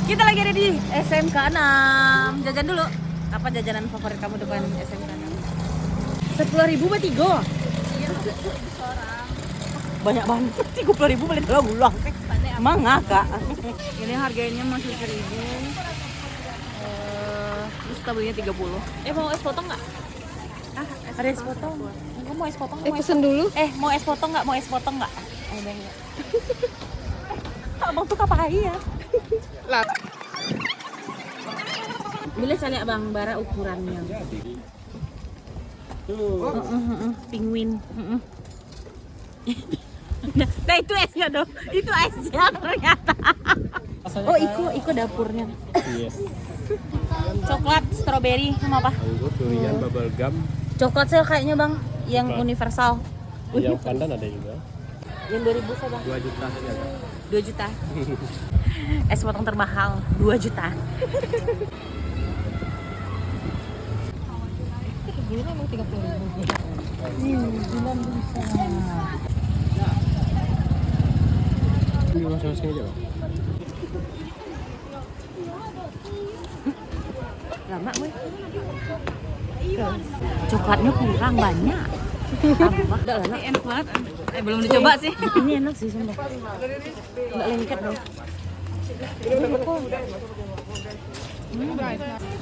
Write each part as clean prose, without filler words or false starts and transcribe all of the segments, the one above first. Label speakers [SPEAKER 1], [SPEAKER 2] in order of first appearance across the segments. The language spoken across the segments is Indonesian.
[SPEAKER 1] Kita lagi ada di SMK 6. Jajan dulu. Apa jajanan favorit kamu depan SMK 6? 10.000 buat 3. Iya, banyak banget. 30.000 beli 2 bulan. Emang ngakak. Ini harganya masih 1.000. Terus kita belinya 30. Mau es potong nggak? Ada es potong. Kamu mau es potong?
[SPEAKER 2] Pesen dulu.
[SPEAKER 1] Mau es potong nggak? Mau es potong nggak? Ada nggak? Abang tuh kapan ya?
[SPEAKER 2] Lah.
[SPEAKER 1] Bila saya lihat Bang Bara ukurannya. Penguin. Nah itu esnya dong. Itu esnya ternyata. Oh Iko dapurnya.
[SPEAKER 3] Yes.
[SPEAKER 1] Coklat, strawberry, sama apa?
[SPEAKER 3] Anggur, durian, bubble gum.
[SPEAKER 1] Coklat sih kayaknya Bang, yang
[SPEAKER 3] Coklat.
[SPEAKER 1] universal.
[SPEAKER 3] Yang pandan ada juga.
[SPEAKER 1] Yang 2.000 saya Bang.
[SPEAKER 3] 2 juta saja.
[SPEAKER 1] 2 juta. Es potong termahal 2 juta.
[SPEAKER 2] Gini emang 30.000.
[SPEAKER 1] Bulan bisa.
[SPEAKER 3] Ini masing-masing aja, Bang.
[SPEAKER 1] Lama gue. Coklatnya kurang banyak. Tambah. Ini enak banget. Belum dicoba sih. Ini enak sih sumpah. Enggak lengket dong.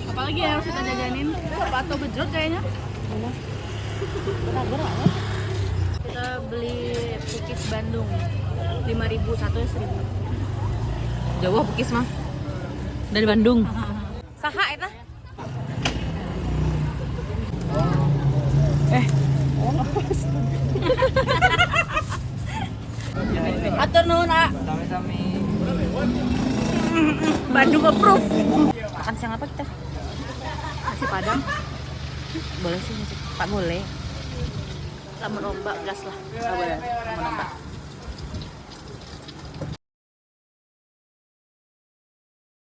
[SPEAKER 2] Apalagi yang harus kita jajanin? Pato bejot kayaknya.
[SPEAKER 1] Kita beli pukis Bandung 5.000 satu ya 1.000. Jauh pukis mah. Dari Bandung. Saha eta? Atur nuhun, A. Bandung approve. Makan siang apa kita? Nasi Padang. Boleh sih nasi. Pak boleh. Lamun lomba gas lah. Boleh. Lamun lomba.